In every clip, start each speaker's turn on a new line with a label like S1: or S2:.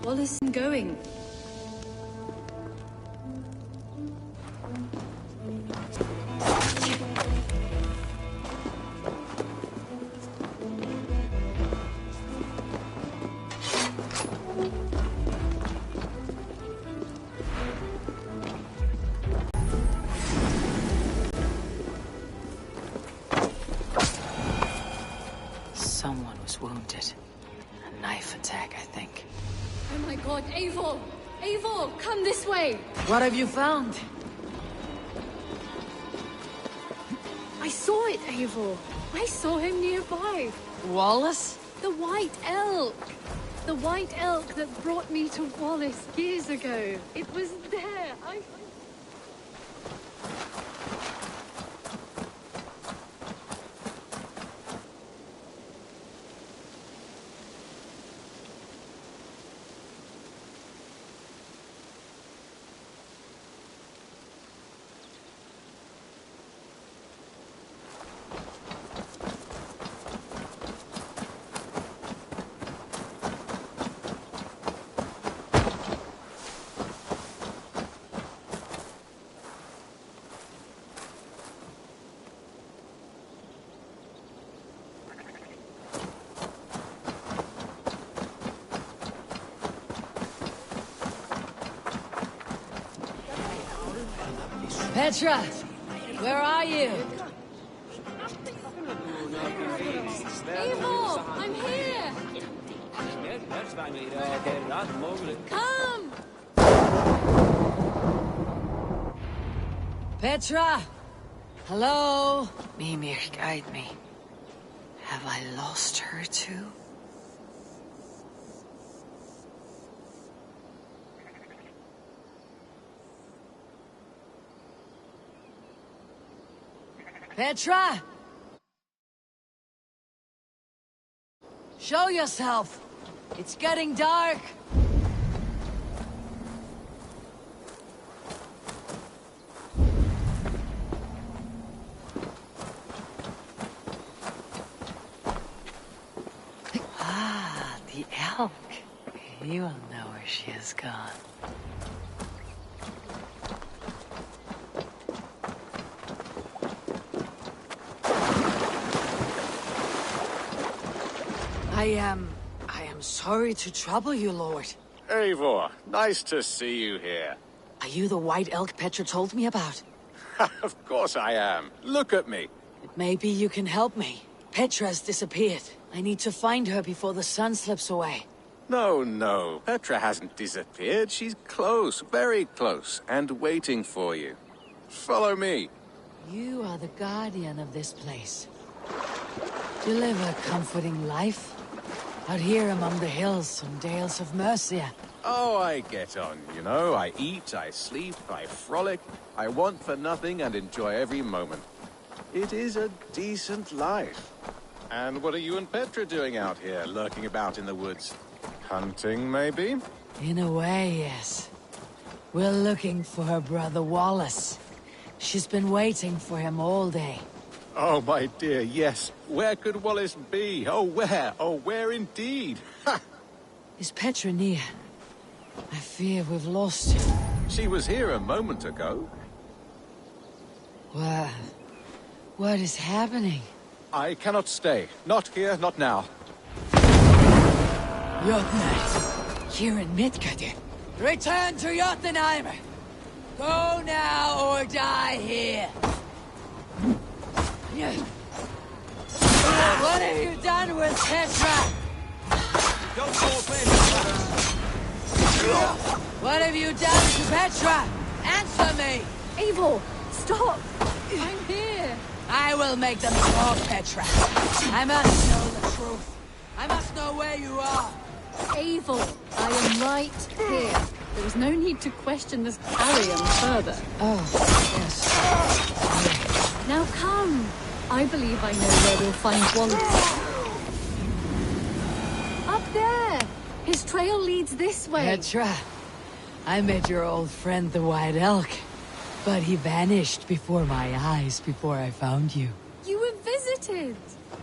S1: Wallace is going.
S2: Someone was wounded. A knife attack, I think.
S1: Oh my god, Eivor! Eivor, come this way!
S3: What have you found?
S1: I saw it, Eivor. I saw him nearby.
S3: Wallace?
S1: The White Elk. The White Elk that brought me to Wallace years ago. It was there.
S3: Petra! Where are you?
S1: Eivor, I'm here! Come!
S3: Petra! Hello?
S2: Mimir, guide me. Have I lost her too?
S3: Petra! Show yourself! It's getting dark!
S2: Ah, the elk. You will know where she has gone.
S3: I am sorry to trouble you, Lord.
S4: Eivor, nice to see you here.
S3: Are you the White Elk Petra told me about?
S4: Of course I am. Look at me.
S3: Maybe you can help me. Petra's disappeared. I need to find her before the sun slips away.
S4: No. Petra hasn't disappeared. She's close, very close, and waiting for you. Follow me.
S3: You are the guardian of this place. You live a comforting life. Out here among the hills and dales of Mercia.
S4: Oh, I get on, you know. I eat, I sleep, I frolic. I want for nothing and enjoy every moment. It is a decent life. And what are you and Petra doing out here, lurking about in the woods? Hunting, maybe?
S3: In a way, yes. We're looking for her brother Wallace. She's been waiting for him all day.
S4: Oh, my dear, yes. Where could Wallace be? Oh, where? Oh, where indeed? Ha!
S3: Is Petra near? I fear we've lost her.
S4: She was here a moment ago.
S3: What is happening?
S4: I cannot stay. Not here, not now.
S3: Jotnar, here in Midgard. Return to Jotunheim! Go now or die here! What have you done with Petra?
S4: Don't fall, Petra!
S3: What have you done to Petra? Answer me!
S1: Eivor, stop! I'm here!
S3: I will make them talk, Petra. I must know the truth. I must know where you are.
S1: Eivor, I am right here. There is no need to question this carrion further.
S3: Oh, yes.
S1: Now come! I believe I know where we'll find Wallace. Up there! His trail leads this way.
S3: Petra, I met your old friend the White Elk, but he vanished before my eyes before I found you.
S1: You were visited!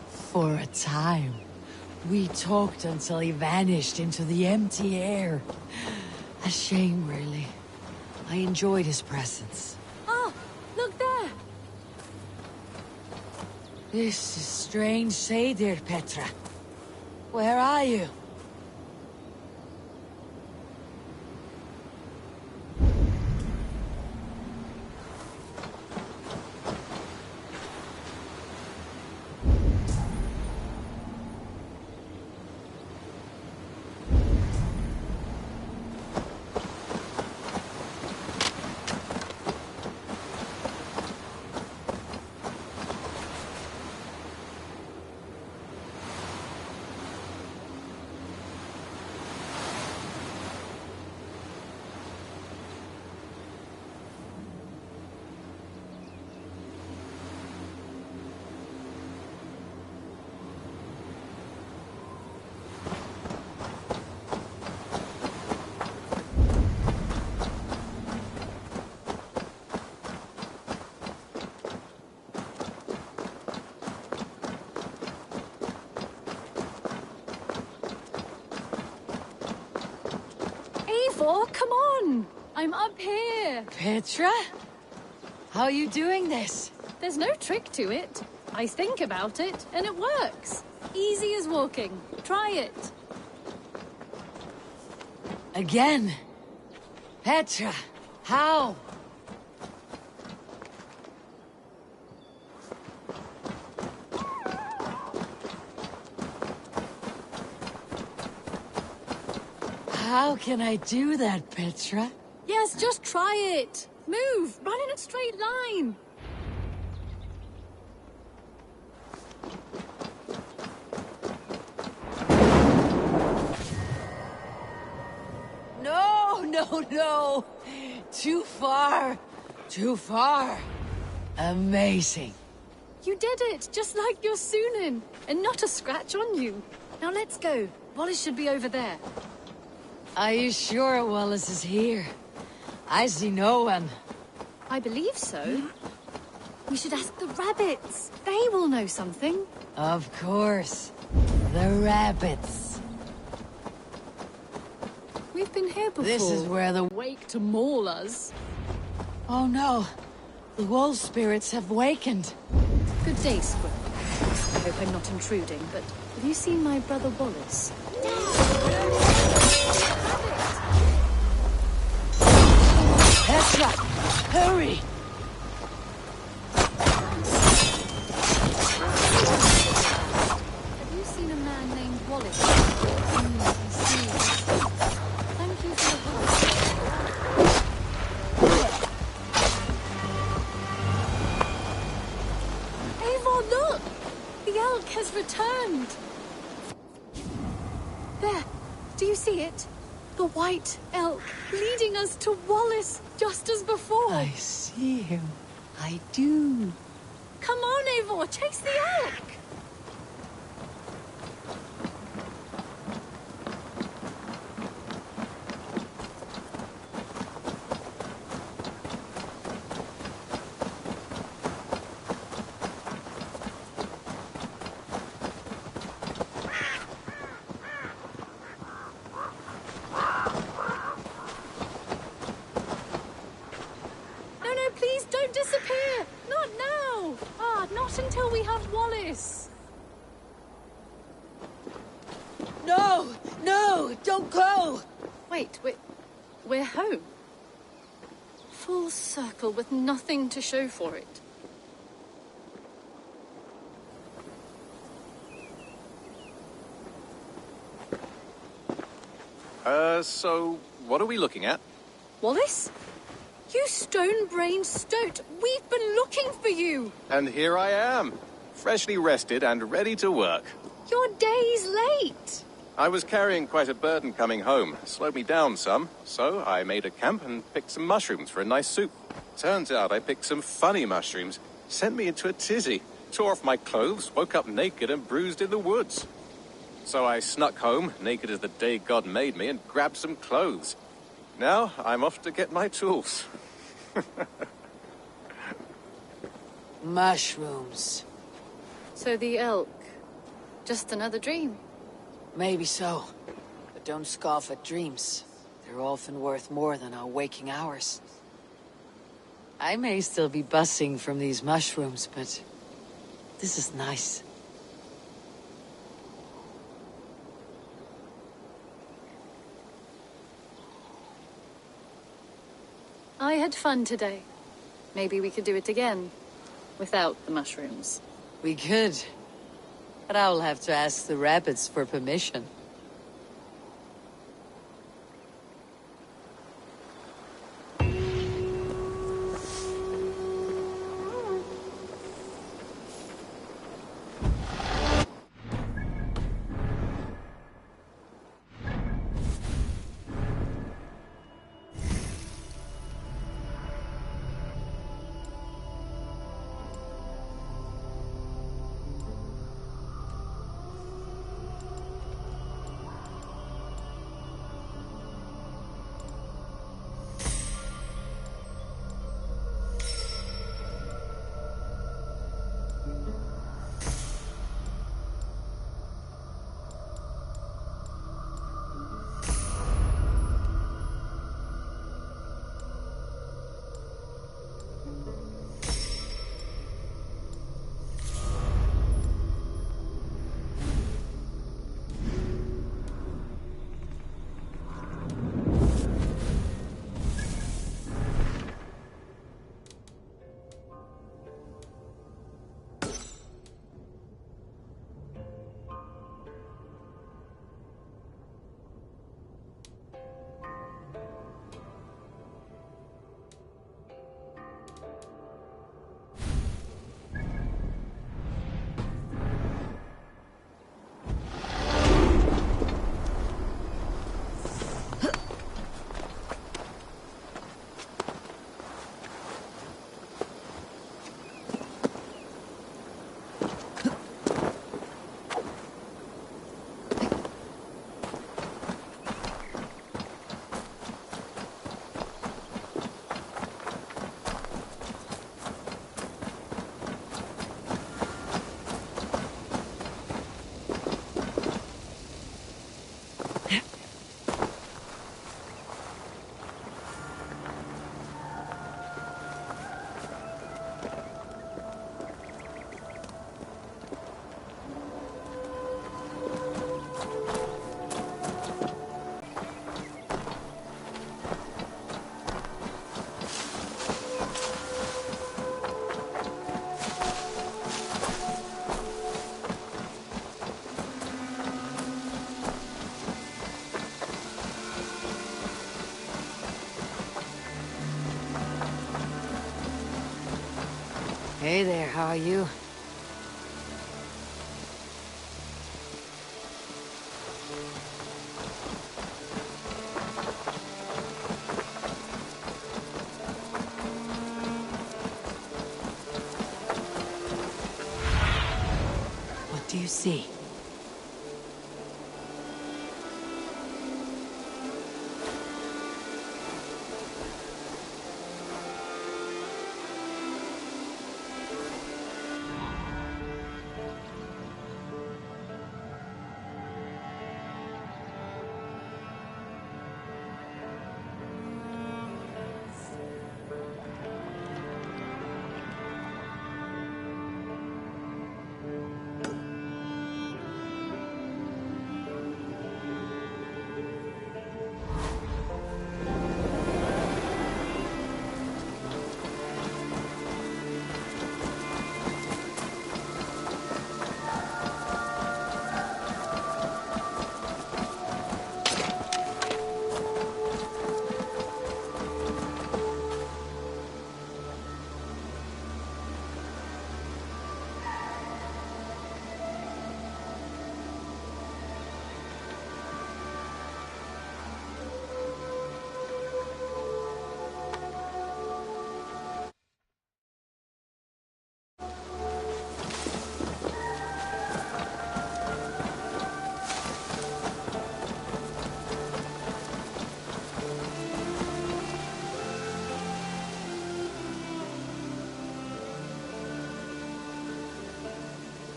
S3: For a time. We talked until he vanished into the empty air. A shame, really. I enjoyed his presence.
S1: Oh, look there!
S3: This is strange Seder, Petra. Where are you?
S1: Eivor, come on! I'm up here!
S3: Petra? How are you doing this?
S1: There's no trick to it. I think about it, and it works. Easy as walking. Try it.
S3: Again? Petra, how? How can I do that, Petra?
S1: Yes, just try it. Move! Run in a straight line!
S3: No, no, no! Too far! Too far! Amazing.
S1: You did it, just like your Sunan, and not a scratch on you. Now let's go. Wallace should be over there.
S3: Are you sure Wallace is here? I see no one.
S1: I believe so. We should ask the rabbits. They will know something.
S3: Of course. The rabbits.
S1: We've been here before.
S3: This is where the...
S1: Wake to maul us.
S3: Oh no. The wolf spirits have wakened.
S1: Good day, Squirrel. I hope I'm not intruding, but have you seen my brother Wallace?
S3: Petra! Hurry!
S1: Have you seen a man named Wallace? I see. Thank you for the help. Eivor, look! The elk has returned! There! Do you see it? The white elk leading us to Wallace, just as before.
S3: I see him. I do.
S1: Come on, Eivor, chase the elk! Please don't disappear! Not now! Not until we have Wallace!
S3: No! No! Don't go!
S1: Wait, we're home. Full circle with nothing to show for it.
S4: So what are we looking at?
S1: Wallace? You stone-brained stoat! We've been looking for you!
S4: And here I am, freshly rested and ready to work.
S1: You're days late!
S4: I was carrying quite a burden coming home. Slowed me down some, so I made a camp and picked some mushrooms for a nice soup. Turns out I picked some funny mushrooms. Sent me into a tizzy. Tore off my clothes, woke up naked and bruised in the woods. So I snuck home, naked as the day God made me, and grabbed some clothes. Now I'm off to get my tools.
S3: Mushrooms.
S1: So the elk. Just another dream.
S3: Maybe so. But don't scoff at dreams. They're often worth more than our waking hours. I may still be buzzing from these mushrooms, but this is nice.
S1: I had fun today. Maybe we could do it again. Without the mushrooms.
S3: We could. But I'll have to ask the rabbits for permission. Hey there, how are you? What do you see?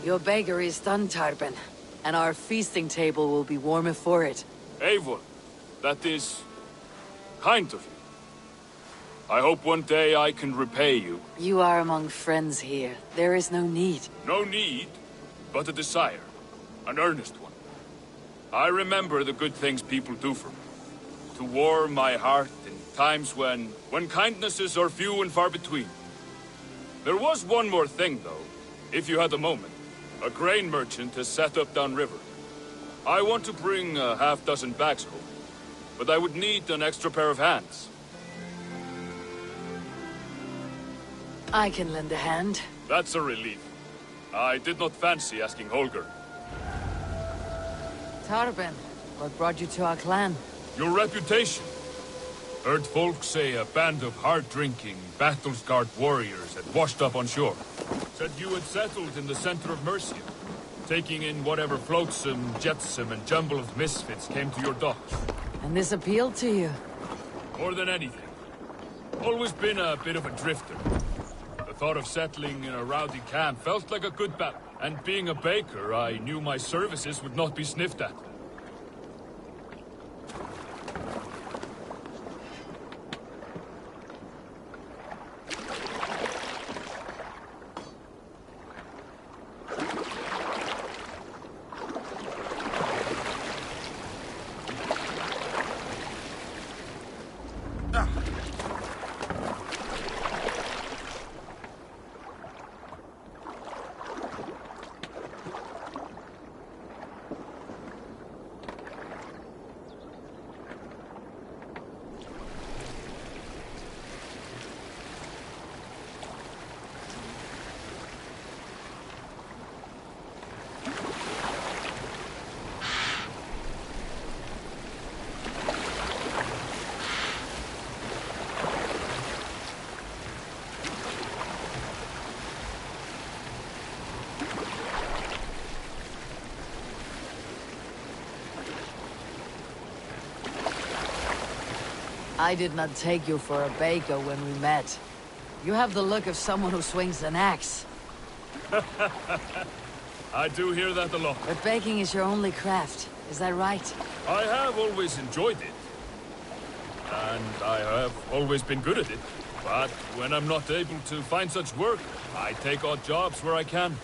S3: Your beggar is done, Tarben. and our feasting table will be warmer for it.
S5: Eivor, that is kind of you. I hope one day I can repay you.
S3: You are among friends here. There is no need.
S5: No need, but a desire. An earnest one. I remember the good things people do for me. To warm my heart in times when kindnesses are few and far between. There was one more thing, though, if you had a moment. A grain merchant has set up downriver. I want to bring a half-dozen bags home, but I would need an extra pair of hands.
S3: I can lend a hand.
S5: That's a relief. I did not fancy asking Holger.
S3: Tarben, what brought you to our clan?
S5: Your reputation. Heard folks say a band of hard-drinking, battle-scarred warriors had washed up on shore. Said you had settled in the center of Mercia, taking in whatever flotsam, jetsam, and jumble of misfits came to your docks.
S3: And this appealed to you?
S5: More than anything. Always been a bit of a drifter. The thought of settling in a rowdy camp felt like a good bet. And being a baker, I knew my services would not be sniffed at.
S3: I did not take you for a baker when we met. You have the look of someone who swings an axe.
S5: I do hear that a lot.
S3: But baking is your only craft, is that right?
S5: I have always enjoyed it. And I have always been good at it. But when I'm not able to find such work, I take odd jobs where I can.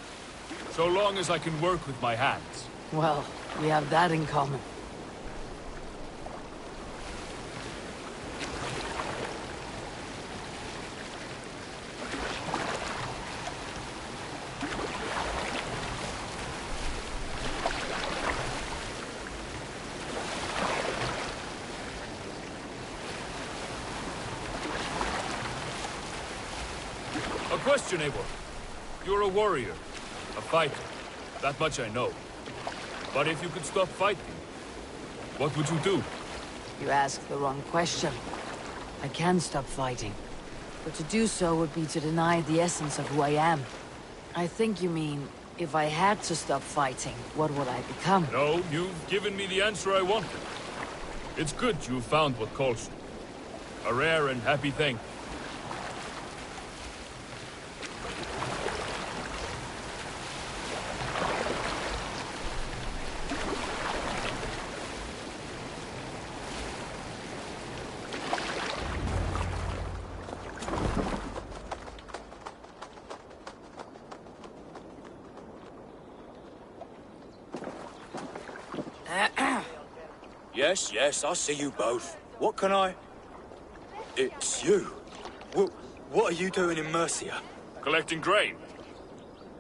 S5: So long as I can work with my hands.
S3: Well, we have that in common.
S5: A question, Eivor. You're a warrior, a fighter. That much I know. But if you could stop fighting, what would you do?
S3: You asked the wrong question. I can stop fighting. But to do so would be to deny the essence of who I am. I think you mean, if I had to stop fighting, what would I become?
S5: No, you've given me the answer I wanted. It's good you found what calls you. A rare and happy thing.
S6: Yes, I see you both. What can I... It's you. What are you doing in Mercia?
S5: Collecting grain.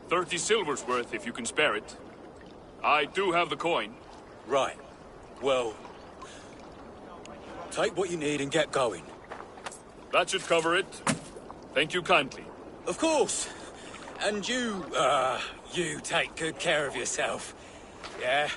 S5: 30 silver's worth if you can spare it. I do have the coin.
S6: Right. Well... take what you need and get going.
S5: That should cover it. Thank you kindly.
S6: Of course. And you take good care of yourself. Yeah?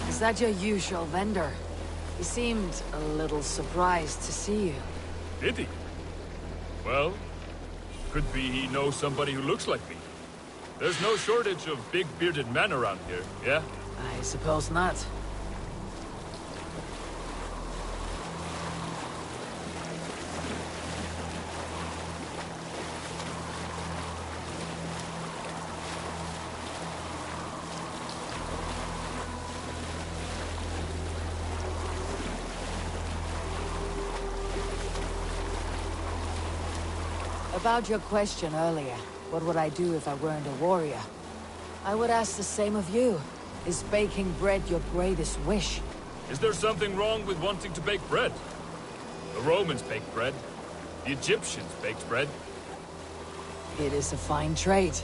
S3: Is that your usual vendor? He seemed a little surprised to see you.
S5: Did he? Well, could be he knows somebody who looks like me. There's no shortage of big bearded men around here, yeah?
S3: I suppose not. About your question earlier, what would I do if I weren't a warrior? I would ask the same of you. Is baking bread your greatest wish?
S5: Is there something wrong with wanting to bake bread? The Romans baked bread. The Egyptians baked bread.
S3: It is a fine trade.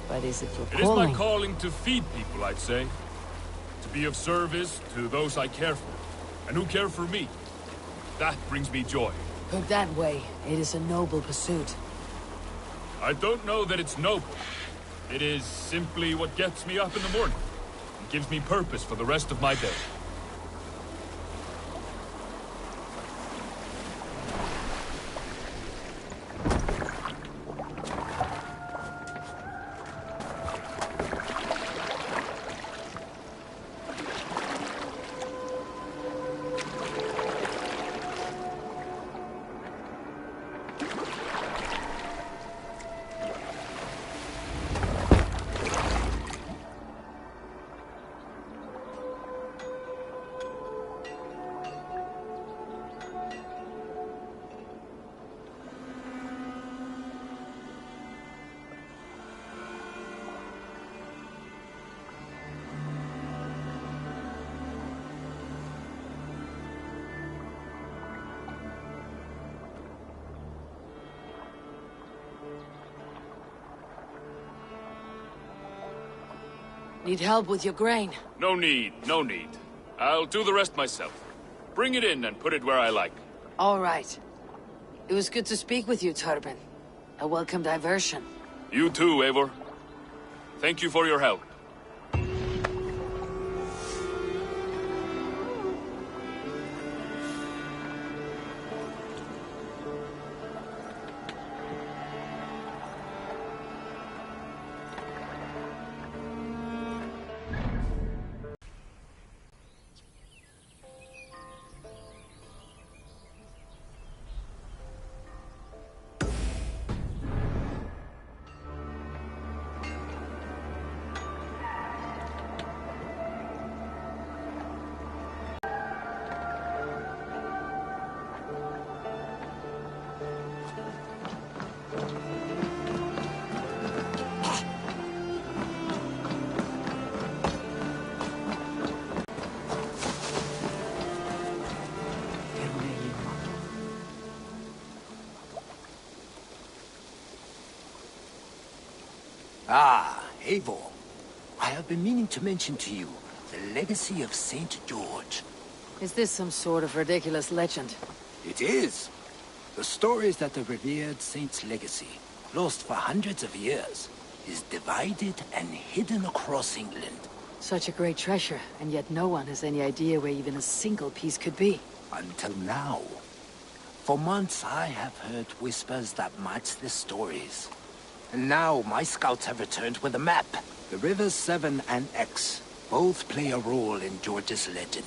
S3: But is it your
S5: It is
S3: calling?
S5: my calling to feed people, I'd say. To be of service to those I care for, and who care for me. That brings me joy.
S3: Put that way, it is a noble pursuit.
S5: I don't know that it's noble. It is simply what gets me up in the morning. It gives me purpose for the rest of my day.
S3: Need help with your grain?
S5: No need, no need. I'll do the rest myself. Bring it in and put it where I like.
S3: All right. It was good to speak with you, Turbin. A welcome diversion.
S5: You too, Eivor. Thank you for your help.
S7: Ah, Eivor. I have been meaning to mention to you the legacy of Saint George.
S3: Is this some sort of ridiculous legend?
S7: It is. The story is that the revered saint's legacy, lost for hundreds of years, is divided and hidden across England.
S3: Such a great treasure, and yet no one has any idea where even a single piece could be.
S7: Until now. For months I have heard whispers that match the stories. And now my scouts have returned with a map. The rivers Severn and Exe both play a role in George's legend.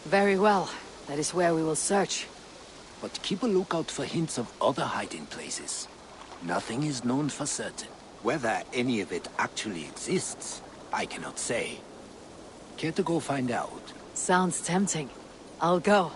S3: Very well. That is where we will search.
S7: But keep a lookout for hints of other hiding places. Nothing is known for certain. Whether any of it actually exists, I cannot say. Care to go find out?
S3: Sounds tempting. I'll go.